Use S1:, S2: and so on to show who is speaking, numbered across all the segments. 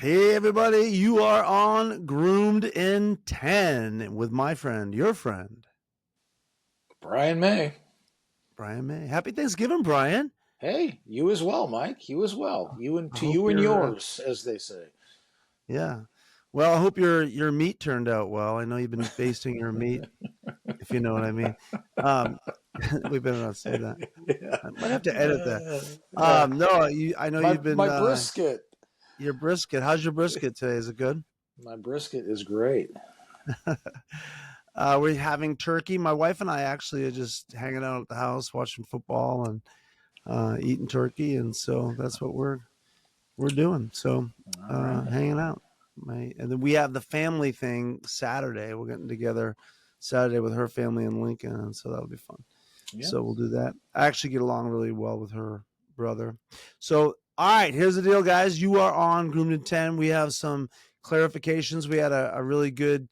S1: Hey, everybody, you are on Groomed in 10 with my friend, your friend,
S2: Brian May.
S1: Brian May. Happy Thanksgiving, Brian.
S2: Hey, you as well, Mike. You as well. You and
S1: I
S2: to
S1: hope
S2: you and
S1: your
S2: yours, as they say.
S1: yeah. Well, I hope your meat turned out well. I know you've been basting your meat, if you know what I mean. Um, we better not say that.
S2: Yeah.
S1: I might have to edit that.
S2: Yeah.
S1: No, I know
S2: My
S1: you've been
S2: my brisket.
S1: your brisket. How's your brisket today? Is it good?
S2: My brisket is great.
S1: We're having turkey. My wife and I actually are just hanging out at the house watching football and eating turkey, and so that's what we're doing. So
S2: All right.
S1: hanging out. And then we have the family thing Saturday. We're getting together Saturday with her family in Lincoln, and so that'll be fun.
S2: Yeah.
S1: So we'll do that. I actually get along really well with her brother. So all right, here's the deal, guys. You are on Groomed in 10. We have some clarifications. We had a really good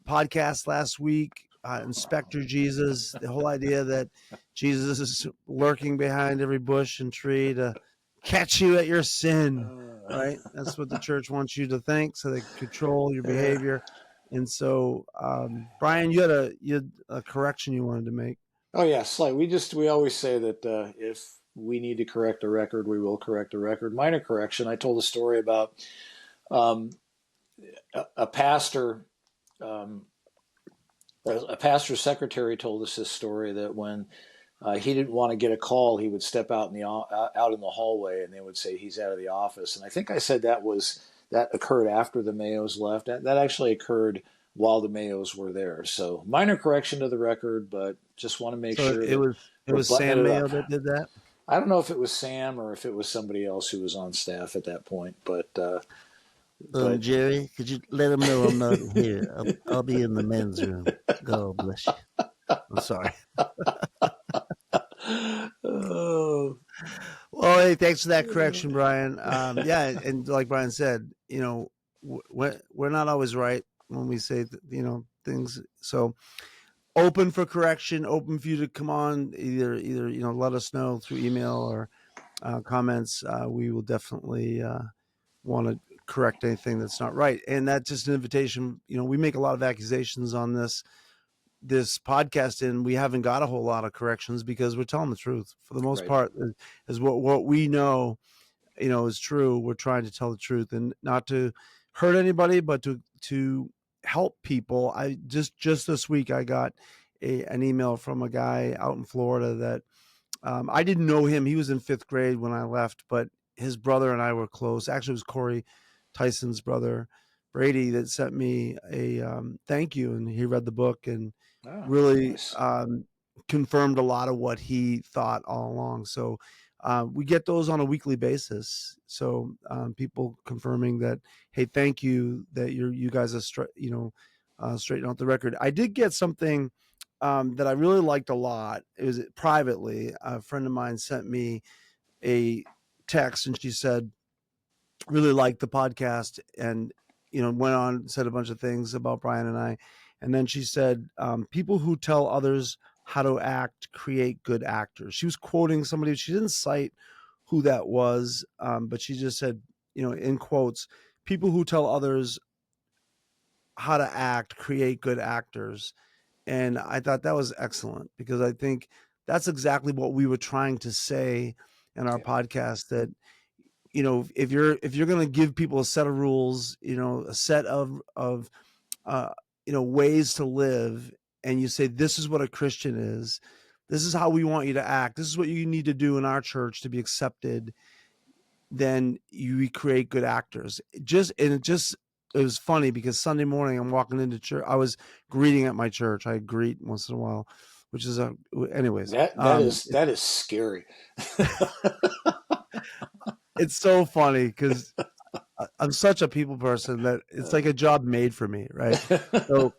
S1: podcast last week, Inspector Jesus, the whole idea that Jesus is lurking behind every bush and tree to catch you at your sin, right? That's what the church wants you to think, so they control your
S2: Yeah.
S1: behavior. And so, Brian, you had a correction you wanted to make.
S2: Oh yeah, slight. We always say that if we need to correct a record, we will correct a record. Minor correction. I told a story about um, a pastor. Um, a pastor's secretary told us this story that when he didn't want to get a call, he would step out in the hallway, and they would say he's out of the office. And I think I said that occurred after the Mayos left. That actually occurred while the Mayos were there. So minor correction to the record, but just want to make
S1: So
S2: sure
S1: it
S2: that
S1: was it
S2: we're
S1: was
S2: buttoning
S1: Sam
S2: it
S1: Mayo
S2: up.
S1: that did that.
S2: I don't know if it was Sam or if it was somebody else who was on staff at that point, but
S1: Jerry, could you let him know I'm not here? I'll be in the men's room. God bless you. I'm sorry.
S2: oh,
S1: Well, hey, thanks for that correction, Brian. Yeah, and like Brian said, we're not always right when we say things. So open for correction, open for you to come on. Either let us know through email or comments. We will definitely want to correct anything that's not right, and that's just an invitation. We make a lot of accusations on this podcast, and we haven't got a whole lot of corrections because we're telling the truth for the most
S2: right,
S1: part. Is what we know is true. We're trying to tell the truth and not to hurt anybody, but to help people. I just this week I got an email from a guy out in Florida that I didn't know him. He was in 5th grade when I left, but his brother and I were close. Actually, it was Corey Tyson's brother, Brady, that sent me a thank you, and he read the book and
S2: oh,
S1: really
S2: nice.
S1: confirmed a lot of what he thought all along. So we get those on a weekly basis. So people confirming that, hey, thank you that you guys are straighten out the record. I did get something that I really liked a lot. It was privately. A friend of mine sent me a text, and she said, really liked the podcast, and went on, said a bunch of things about Brian and I. And then she said, people who tell others how to act create good actors. She was quoting somebody. She didn't cite who that was, but she just said, in quotes, people who tell others how to act create good actors. And I thought that was excellent, because I think that's exactly what we were trying to say in our
S2: Yeah,
S1: podcast, that if you're going to give people a set of rules, a set of ways to live, and you say, this is what a Christian is, this is how we want you to act, this is what you need to do in our church to be accepted, then you create good actors. It was funny because Sunday morning I'm walking into church. I was greeting at my church. I greet once in a while, which is anyways.
S2: that is scary.
S1: It's so funny because I'm such a people person that it's like a job made for me, right? So,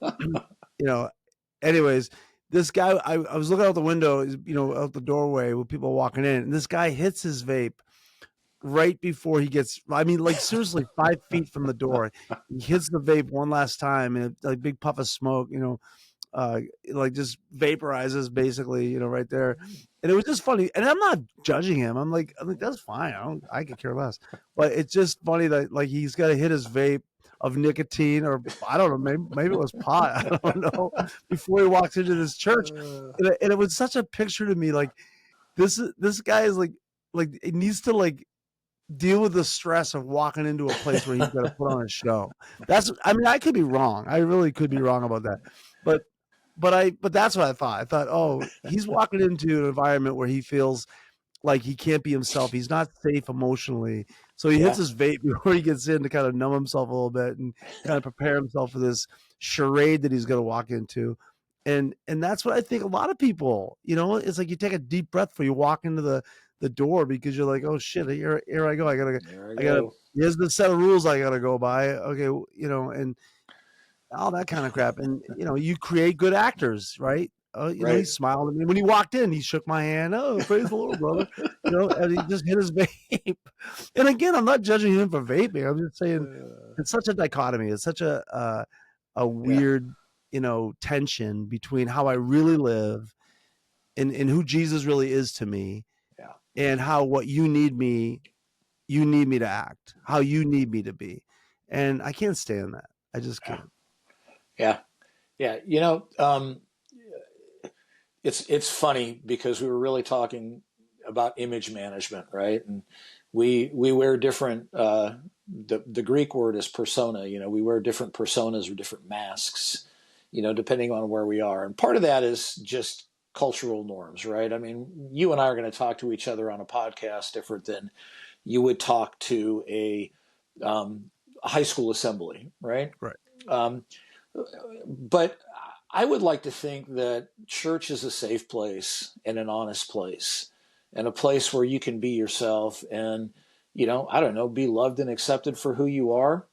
S1: anyways, this guy, I was looking out the window, out the doorway with people walking in, and this guy hits his vape right before he gets, I mean, like seriously, 5 feet from the door. He hits the vape one last time, and a big puff of smoke, uh, like just vaporizes basically, right there. And it was just funny. And I'm not judging him. I'm like, that's fine. I could care less. But it's just funny that like he's got to hit his vape of nicotine, or I don't know, maybe it was pot. I don't know. Before he walks into this church,
S2: Uh,
S1: and it was such a picture to me. Like this guy is like it needs to like deal with the stress of walking into a place where he's got to put on a show. I mean, I could be wrong. I really could be wrong about that. But but that's what I thought. I thought, oh, he's walking into an environment where he feels like he can't be himself. He's not safe emotionally. So he hits
S2: yeah,
S1: his vape before he gets in to kind of numb himself a little bit and kind of prepare himself for this charade that he's going to walk into. And that's what I think a lot of people, it's like you take a deep breath before you walk into the door, because you're like, oh shit, here I go.
S2: there I
S1: I gotta,
S2: go.
S1: here's the set of rules I gotta go by. Okay. And all that kind of crap. And you create good actors, right? He
S2: Right.
S1: smiled at me when he walked in. He shook my hand. Oh, praise the Lord, brother. And he just hit his vape. And again, I'm not judging him for vaping. I'm just saying
S2: Uh,
S1: it's such a dichotomy. It's such a
S2: yeah,
S1: weird, tension between how I really live and who Jesus really is to me,
S2: yeah,
S1: and how what you need me to act, how you need me to be. And I can't stand that. I just
S2: yeah,
S1: can't.
S2: yeah, yeah. It's funny because we were really talking about image management, right? And we wear different. The Greek word is persona. We wear different personas or different masks. Depending on where we are, and part of that is just cultural norms, right? I mean, you and I are going to talk to each other on a podcast different than you would talk to um, a high school assembly, right?
S1: Right.
S2: Um, but I would like to think that church is a safe place and an honest place and a place where you can be yourself and, I don't know, be loved and accepted for who you are.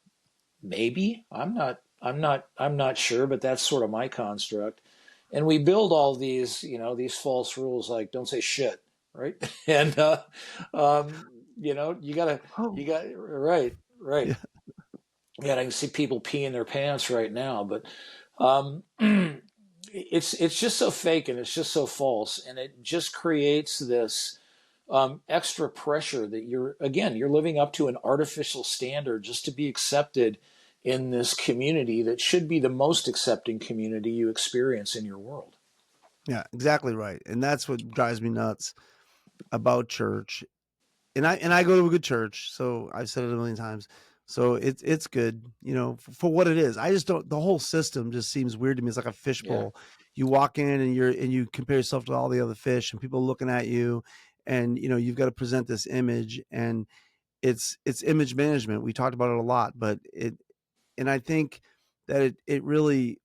S2: Maybe I'm not sure, but that's sort of my construct. And we build all these false rules like don't say shit, right? And um, you gotta
S1: Oh,
S2: you got right, right.
S1: yeah.
S2: Yeah, I can see people peeing their pants right now, but um, it's just so fake and it's just so false, and it just creates this extra pressure that you're living up to an artificial standard just to be accepted in this community that should be the most accepting community you experience in your world.
S1: Yeah, exactly right. And that's what drives me nuts about church. And I go to a good church, so I've said it a million times. So it's good, for what it is. I just don't. The whole system just seems weird to me. It's like a
S2: Yeah,
S1: fishbowl. You walk in and you compare yourself to all the other fish, and people looking at you, and you've got to present this image, and it's image management. We talked about it a lot, but and I think that it really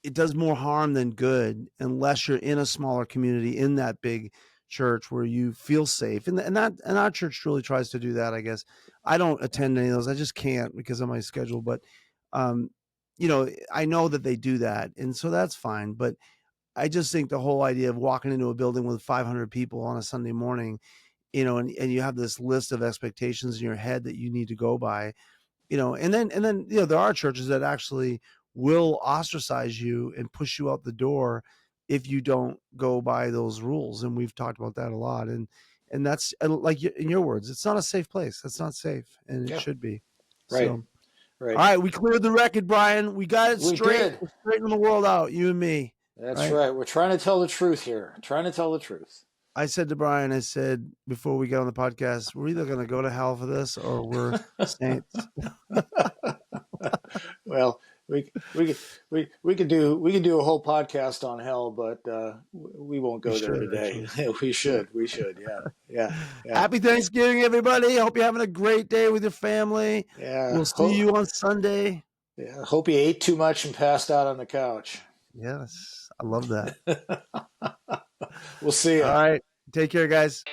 S1: it does more harm than good unless you're in a smaller community in that big church where you feel safe. And our church really tries to do that, I guess. I don't attend any of those. I just can't because of my schedule. But um, I know that they do that, and so that's fine. But I just think the whole idea of walking into a building with 500 people on a Sunday morning, and you have this list of expectations in your head that you need to go by, and then there are churches that actually will ostracize you and push you out the door if you don't go by those rules, and we've talked about that a lot. And that's like in your words, it's not a safe place. That's not safe, and it
S2: yeah,
S1: should be.
S2: right,
S1: So all
S2: right.
S1: right, we cleared the record, Brian. We got it
S2: We
S1: straight.
S2: did.
S1: We're straightening the world out, you and me.
S2: That's
S1: Right.
S2: right. We're trying to tell the truth here. Trying to tell the truth.
S1: I said to Brian, I said before we got on the podcast, we're either going to go to hell for this or we're saints.
S2: Well, we could do a whole podcast on hell, but we won't
S1: We
S2: go there
S1: should
S2: today.
S1: actually.
S2: we
S1: Yeah.
S2: should. We should. Yeah. Yeah. Yeah.
S1: Happy Thanksgiving, everybody. Hope you're having a great day with your family.
S2: Yeah.
S1: We'll see you on Sunday.
S2: Yeah. Hope you ate too much and passed out on the couch.
S1: Yes, I love that.
S2: We'll see
S1: All
S2: you.
S1: right. Take care, guys.